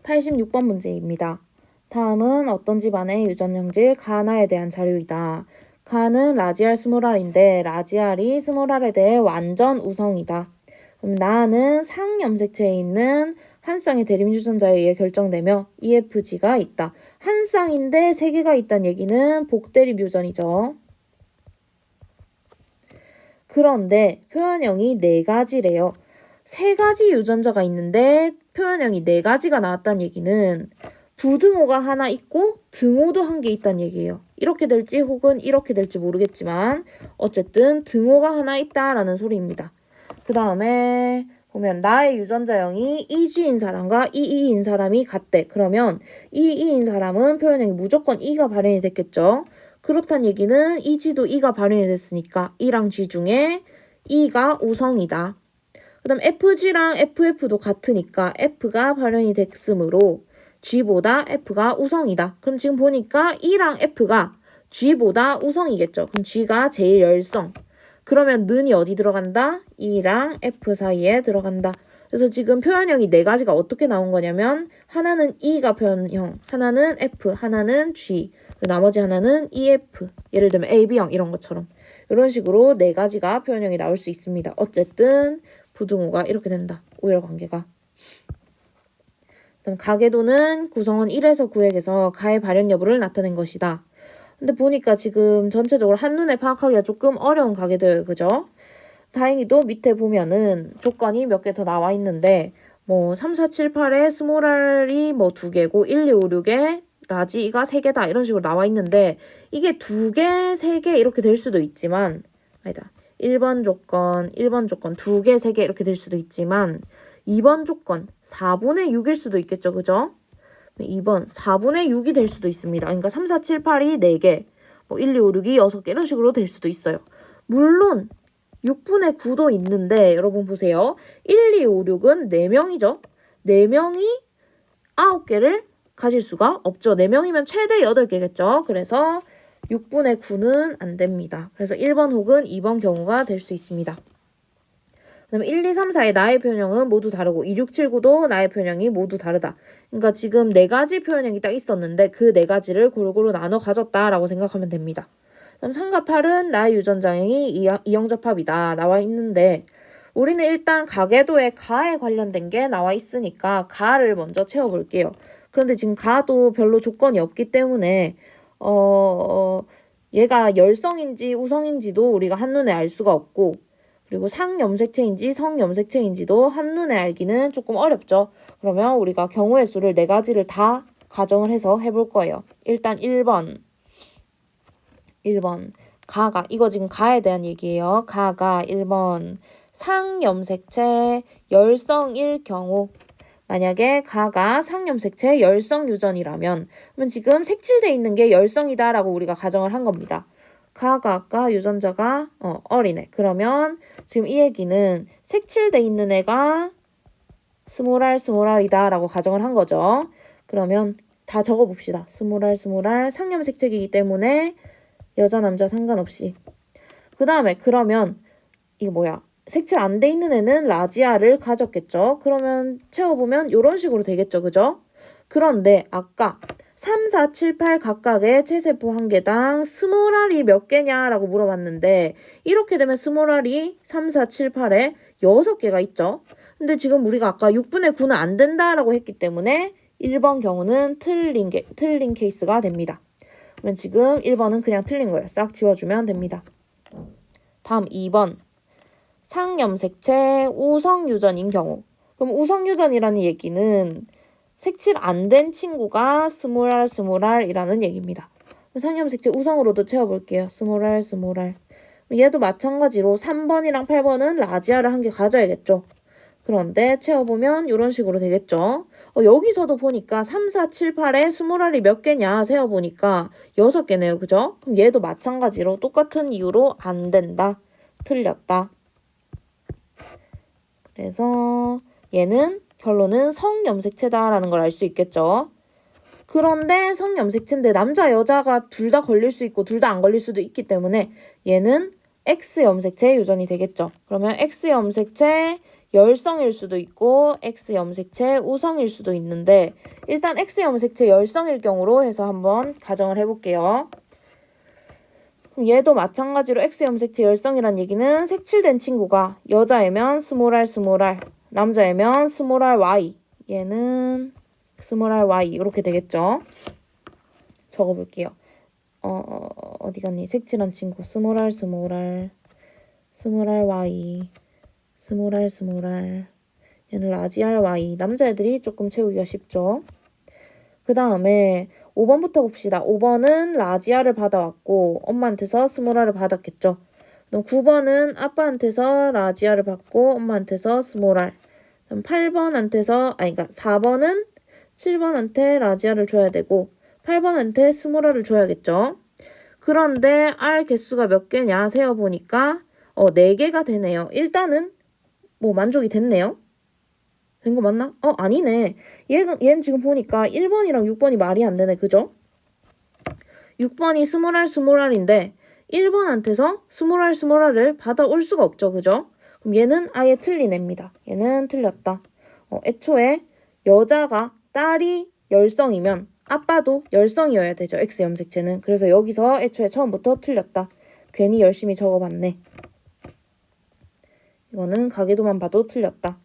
86번 문제입니다. 다음은 어떤 집안의 유전형질 가나에 대한 자료이다. 가는 라지알 스몰알인데 라지알이 스몰알에 대해 완전 우성이다. 그럼 나는 상염색체에 있는 한 쌍의 대립 유전자에 의해 결정되며 EFG가 있다. 한 쌍인데 세 개가 있다는 얘기는 복대립 유전이죠. 그런데 표현형이 네 가지래요. 세 가지 유전자가 있는데 표현형이 네 가지가 나왔다는 얘기는 부등호가 하나 있고 등호도 한 개 있다는 얘기예요. 이렇게 될지 혹은 이렇게 될지 모르겠지만 어쨌든 등호가 하나 있다라는 소리입니다. 그 다음에 보면 나의 유전자형이 이주인 사람과 이이인 사람이 같대. 그러면 이이인 사람은 표현형이 무조건 이가 발현이 됐겠죠. 그렇다는 얘기는 이지도 이가 발현이 됐으니까 이랑 G 중에 이가 우성이다. 그 다음 FG랑 FF도 같으니까 F가 발현이 됐으므로 G보다 F가 우성이다. 그럼 지금 보니까 E랑 F가 G보다 우성이겠죠. 그럼 G가 제일 열성. 그러면 는이 어디 들어간다? E랑 F 사이에 들어간다. 그래서 지금 표현형이 네 가지가 어떻게 나온 거냐면 하나는 E가 표현형, 하나는 F, 하나는 G, 나머지 하나는 EF. 예를 들면 A, B형 이런 것처럼. 이런 식으로 네 가지가 표현형이 나올 수 있습니다. 어쨌든 부등호가 이렇게 된다. 우열관계가. 그다음 가계도는 구성원 1에서 9액에서 가의 발현 여부를 나타낸 것이다. 근데 보니까 지금 전체적으로 한눈에 파악하기가 조금 어려운 가계도예요. 그죠? 다행히도 밑에 보면은 조건이 몇 개 더 나와 있는데 뭐 3, 4, 7, 8에 스몰알이 뭐 2개고 1, 2, 5, 6에 라지가 3개다 이런 식으로 나와 있는데 이게 2개, 3개 이렇게 될 수도 있지만 아니다. 1번 조건, 1번 조건 2개, 3개 이렇게 될 수도 있지만 2번 조건 4분의 6일 수도 있겠죠. 그죠? 2번 4분의 6이 될 수도 있습니다. 그러니까 3, 4, 7, 8이 4개, 뭐 1, 2, 5, 6이 6개 이런 식으로 될 수도 있어요. 물론 6분의 9도 있는데 여러분 보세요. 1, 2, 5, 6은 4명이죠. 4명이 9개를 가질 수가 없죠. 4명이면 최대 8개겠죠. 그래서 6분의 9는 안 됩니다. 그래서 1번 혹은 2번 경우가 될 수 있습니다. 그다음에 1, 2, 3, 4의 나의 표현형은 모두 다르고 2, 6, 7, 9도 나의 표현형이 모두 다르다. 그러니까 지금 네 가지 표현형이 딱 있었는데 그 네 가지를 골고루 나눠 가졌다라고 생각하면 됩니다. 그럼 3과 8은 나의 유전자형이 이형접합이다 나와 있는데 우리는 일단 가계도에 가에 관련된 게 나와 있으니까 가를 먼저 채워볼게요. 그런데 지금 가도 별로 조건이 없기 때문에 얘가 열성인지 우성인지도 우리가 한눈에 알 수가 없고 그리고 상염색체인지 성염색체인지도 한눈에 알기는 조금 어렵죠. 그러면 우리가 경우의 수를 네 가지를 다 가정을 해서 해볼 거예요. 일단 1번 가가 이거 지금 가에 대한 얘기예요. 가가 1번 상염색체 열성일 경우 만약에 가가 상염색체 열성 유전이라면 그러면 지금 색칠돼 있는 게 열성이다라고 우리가 가정을 한 겁니다. 가가 아까 유전자가 어린애. 그러면 지금 이 얘기는 색칠돼 있는 애가 스몰알이다 라고 가정을 한 거죠. 그러면 다 적어봅시다. 스몰알 상염색체이기 때문에 여자 남자 상관없이. 그 다음에 그러면 이게 뭐야? 색칠 안 돼 있는 애는 라지아를 가졌겠죠. 그러면 채워보면 이런 식으로 되겠죠. 그죠? 그런데 아까 3, 4, 7, 8 각각의 체세포 한 개당 스몰알이 몇 개냐라고 물어봤는데 이렇게 되면 스몰알이 3, 4, 7, 8에 6개가 있죠. 근데 지금 우리가 아까 6분의 9는 안 된다라고 했기 때문에 1번 경우는 틀린 케이스가 됩니다. 그러면 지금 1번은 그냥 틀린 거예요. 싹 지워주면 됩니다. 다음 2번. 상염색체 우성유전인 경우. 그럼 우성유전이라는 얘기는 색칠 안 된 친구가 스몰알이라는 얘기입니다. 상염색체 우성으로도 채워볼게요. 스몰알. 얘도 마찬가지로 3번이랑 8번은 라지아를 한 개 가져야겠죠. 그런데 채워보면 이런 식으로 되겠죠. 여기서도 보니까 3, 4, 7, 8에 스몰알이 몇 개냐 세어보니까 6개네요. 그죠? 그럼 얘도 마찬가지로 똑같은 이유로 안 된다. 틀렸다. 그래서 얘는 결론은 성염색체다라는 걸 알 수 있겠죠. 그런데 성염색체인데 남자 여자가 둘 다 걸릴 수 있고 둘 다 안 걸릴 수도 있기 때문에 얘는 X염색체 유전이 되겠죠. 그러면 X염색체 열성일 수도 있고 X 염색체 우성일 수도 있는데 일단 X 염색체 열성일 경우로 해서 한번 가정을 해볼게요. 그럼 얘도 마찬가지로 X 염색체 열성이란 얘기는 색칠된 친구가 여자애면 스몰 r, 남자애면 스몰 r y, 얘는 스몰 r y 이렇게 되겠죠. 적어볼게요. 어디 갔니? 색칠한 친구 스몰 r, 스몰 r y, 스몰 r, 얘는 라지 r y. 남자애들이 조금 채우기가 쉽죠. 그 다음에 5번부터 봅시다. 5번은 라지 r을 받아왔고 엄마한테서 스몰 r을 받았겠죠. 그럼 9번은 아빠한테서 라지 r을 받고 엄마한테서 스몰 r. 그럼 8번한테서 그러니까 4번은 7번한테 라지 r을 줘야 되고 8번한테 스몰 r을 줘야겠죠. 그런데 r 개수가 몇 개냐 세어보니까 4개가 되네요. 일단은 뭐 만족이 됐네요. 된 거 맞나? 아니네. 얘는 지금 보니까 1번이랑 6번이 말이 안 되네. 그죠? 6번이 스몰 r인데 1번한테서 스몰 r을 받아올 수가 없죠. 그죠? 그럼 얘는 아예 틀린 애입니다. 얘는 틀렸다. 애초에 여자가 딸이 열성이면 아빠도 열성이어야 되죠. X 염색체는. 그래서 여기서 애초에 처음부터 틀렸다. 괜히 열심히 적어봤네. 이거는 가계도만 봐도 틀렸다.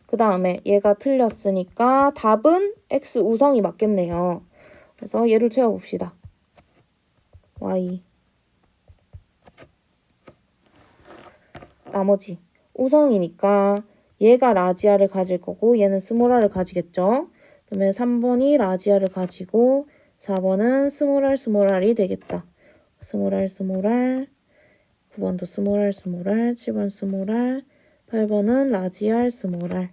그 다음에 얘가 틀렸으니까 답은 X 우성이 맞겠네요. 그래서 얘를 채워봅시다. Y. 나머지 우성이니까 얘가 라지아를 가질 거고 얘는 스몰 r을 가지겠죠. 그러면 3번이 라지아를 가지고 4번은 스몰 r이 되겠다. 스몰 r, 9번도 스몰 r, 7번 스몰 r, 8번은 라지 r, 스몰 r.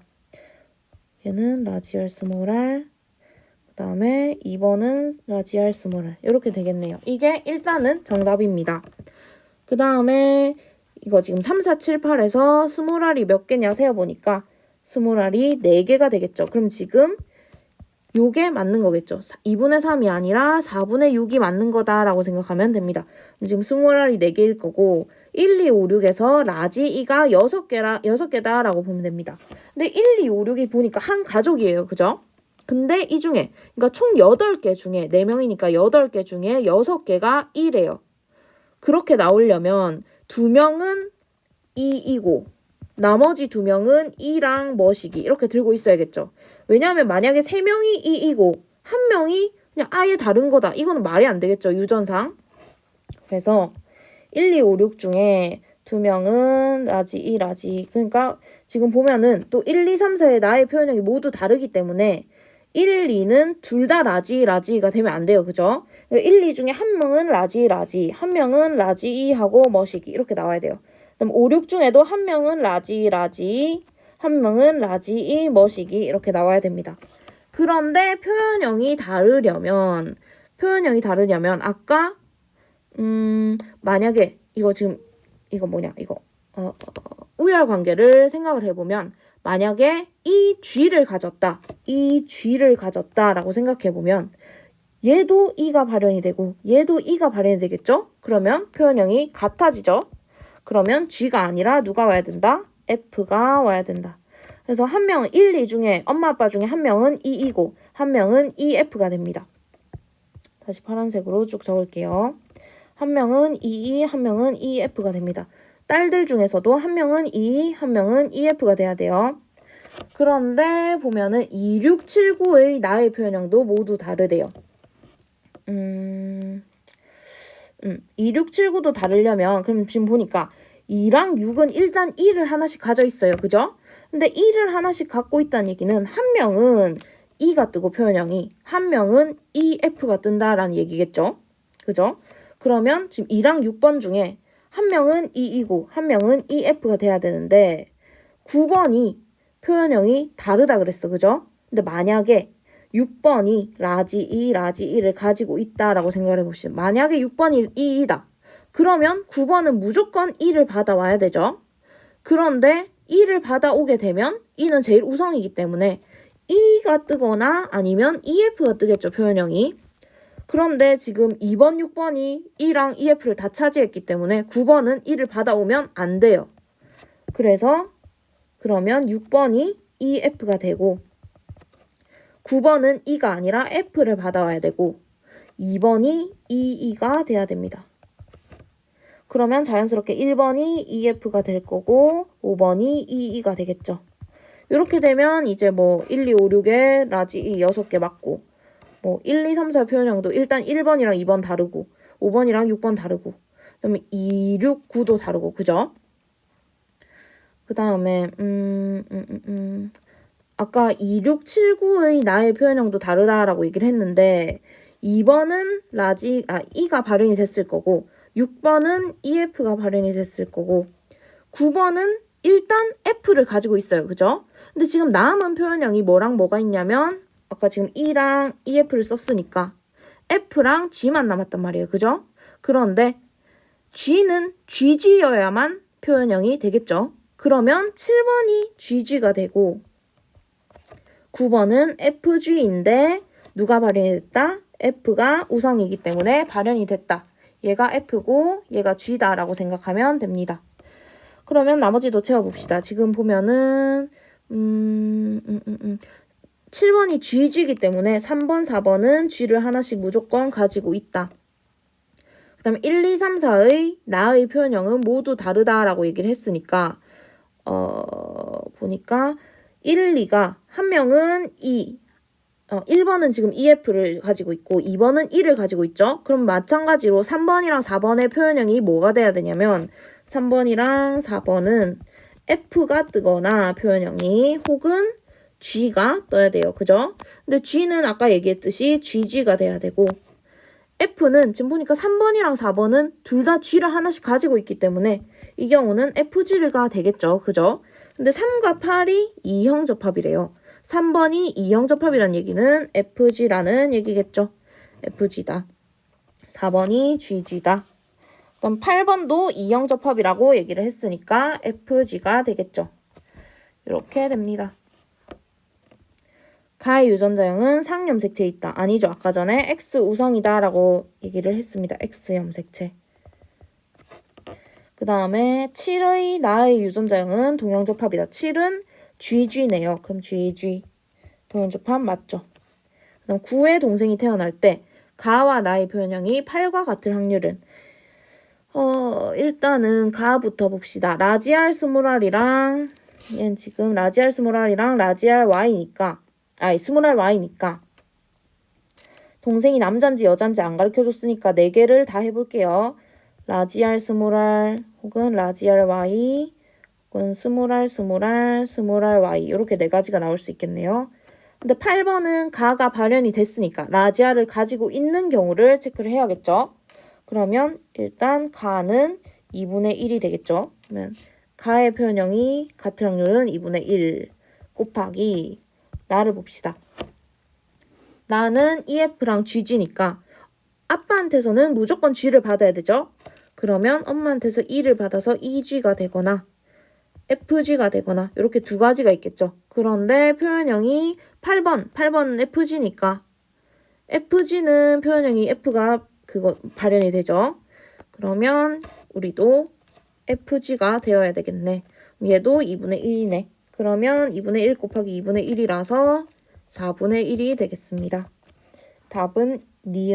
얘는 라지 r, 스몰 r. 그 다음에 2번은 라지 r, 스몰 r. 이렇게 되겠네요. 이게 일단은 정답입니다. 그 다음에 이거 지금 3, 4, 7, 8에서 스몰 r이 몇 개냐 세어보니까 스몰 r이 4개가 되겠죠. 그럼 지금 요게 맞는 거겠죠. 2분의 3이 아니라 4분의 6이 맞는 거다라고 생각하면 됩니다. 지금 스몰 r이 4개일 거고 1, 2, 5, 6에서 라지 2가 6개다라고 보면 됩니다. 근데 1, 2, 5, 6이 보니까 한 가족이에요. 그죠? 근데 이 중에 그러니까 총 8개 중에 4명이니까 8개 중에 6개가 1이에요. 그렇게 나오려면 2명은 2이고 나머지 2명은 2랑 머시기 이렇게 들고 있어야겠죠. 왜냐하면 만약에 3명이 2이고 1명이 그냥 아예 다른 거다. 이거는 말이 안 되겠죠. 유전상. 그래서 1, 2, 5, 6 중에 2명은 라지 2, 라지. 그러니까 지금 보면은 또 1, 2, 3, 4의 나의 표현력이 모두 다르기 때문에 1, 2는 둘 다 라지가 되면 안 돼요. 그죠? 1, 2 중에 한 명은 라지, 한 명은 라지 2하고 머시기 이렇게 나와야 돼요. 그럼 5, 6 중에도 한 명은 라지, 한 명은 라지 2, 머시기 이렇게 나와야 됩니다. 그런데 표현형이 다르려면 아까 만약에 이거 지금 이거 뭐냐 이거 우열 관계를 생각을 해보면 만약에 이 G를 가졌다라고 생각해보면 얘도 E가 발현이 되고 얘도 E가 발현이 되겠죠? 그러면 표현형이 같아지죠? 그러면 G가 아니라 누가 와야 된다? F가 와야 된다. 그래서 한 명은 1, 2 중에 엄마 아빠 중에 한 명은 E이고 한 명은 EF가 됩니다. 다시 파란색으로 쭉 적을게요. 한 명은 EE, 한 명은 EF가 됩니다. 딸들 중에서도 한 명은 E, 한 명은 EF가 돼야 돼요. 그런데 보면은 2, 6, 7, 9의 나의 표현형도 모두 다르대요. 2, 6, 7, 9도 다르려면 그럼 지금 보니까 2랑 6은 일단 2를 하나씩 가져 있어요. 그죠? 근데 2를 하나씩 갖고 있다는 얘기는 한 명은 E가 뜨고 표현형이 한 명은 EF가 뜬다라는 얘기겠죠? 그죠? 그러면 지금 2랑 6번 중에 한 명은 E이고 한 명은 EF가 돼야 되는데 9번이 표현형이 다르다 그랬어. 그죠? 근데 만약에 6번이 라지 2를 가지고 있다라고 생각을 해봅시다. 만약에 6번이 2이다. 그러면 9번은 무조건 2를 받아와야 되죠. 그런데 2를 받아오게 되면 2는 제일 우성이기 때문에 2가 뜨거나 아니면 EF가 뜨겠죠. 표현형이. 그런데 지금 2번, 6번이 2랑 EF를 다 차지했기 때문에 9번은 2를 받아오면 안 돼요. 그래서 그러면 6번이 EF가 되고 9번은 E가 아니라 F를 받아와야 되고 2번이 EE가 돼야 됩니다. 그러면 자연스럽게 1번이 EF가 될 거고 5번이 EE가 되겠죠. 이렇게 되면 이제 뭐 1, 2, 5, 6에 라지 E 6개 맞고 뭐 1, 2, 3, 4 표현형도 일단 1번이랑 2번 다르고 5번이랑 6번 다르고 그다음에 2, 6, 9도 다르고 그죠? 그 다음에 아까 2, 6, 7, 9의 나의 표현형도 다르다라고 얘기를 했는데 2번은 E가 발현이 됐을 거고 6번은 EF가 발현이 됐을 거고 9번은 일단 F를 가지고 있어요. 그죠? 근데 지금 남은 표현형이 뭐랑 뭐가 있냐면 아까 지금 E랑 EF를 썼으니까 F랑 G만 남았단 말이에요. 그죠? 그런데 G는 GG여야만 표현형이 되겠죠. 그러면 7번이 GG가 되고 9번은 FG인데 누가 발현이 됐다? F가 우성이기 때문에 발현이 됐다. 얘가 F고 얘가 G다라고 생각하면 됩니다. 그러면 나머지도 채워봅시다. 지금 보면은 7번이 GG이기 때문에 3번, 4번은 G를 하나씩 무조건 가지고 있다. 그 다음에 1, 2, 3, 4의 나의 표현형은 모두 다르다라고 얘기를 했으니까 보니까 1, 2가 한 명은 E 1번은 지금 EF를 가지고 있고 2번은 E를 가지고 있죠. 그럼 마찬가지로 3번이랑 4번의 표현형이 뭐가 돼야 되냐면 3번이랑 4번은 F가 뜨거나 표현형이 혹은 G가 떠야 돼요. 그죠? 근데 G는 아까 얘기했듯이 GG가 돼야 되고 F는 지금 보니까 3번이랑 4번은 둘 다 G를 하나씩 가지고 있기 때문에 이 경우는 FG가 되겠죠. 그죠? 근데 3과 8이 이형 접합이래요. 3번이 이형 접합이라는 얘기는 FG라는 얘기겠죠. FG다. 4번이 GG다. 그럼 8번도 이형 접합이라고 얘기를 했으니까 FG가 되겠죠. 이렇게 됩니다. 가의 유전자형은 상염색체에 있다. 아니죠. 아까 전에 X 우성이다 라고 얘기를 했습니다. X 염색체. 그 다음에 7의 나의 유전자형은 동형접합이다. 7은 GG네요. 그럼 GG. 동형접합 맞죠. 그 다음 9의 동생이 태어날 때 가와 나의 표현형이 8과 같을 확률은 일단은 가부터 봅시다. 라지알 스몰r이랑 얘는 지금 라지알 스몰r이랑 라지알 y니까 스몰r y니까 동생이 남잔지 여잔지 안 가르쳐줬으니까 4개를 다 해볼게요. 라지알 스몰r 혹은 라지알 y 혹은 스몰r 스몰r y 이렇게 4가지가 나올 수 있겠네요. 근데 8번은 가가 발현이 됐으니까 라지알을 가지고 있는 경우를 체크를 해야겠죠. 그러면 일단 가는 2분의 1이 되겠죠. 그러면 가의 표현형이 같을 확률은 2분의 1 곱하기 나를 봅시다. 나는 EF랑 GG니까 아빠한테서는 무조건 G를 받아야 되죠. 그러면 엄마한테서 E를 받아서 EG가 되거나 FG가 되거나 이렇게 2가지가 있겠죠. 그런데 표현형이 8번은 FG니까 FG는 표현형이 F가 발현이 되죠. 그러면 우리도 FG가 되어야 되겠네. 얘도 2분의 1이네. 그러면 2분의 1 곱하기 2분의 1이라서 4분의 1이 되겠습니다. 답은 니은.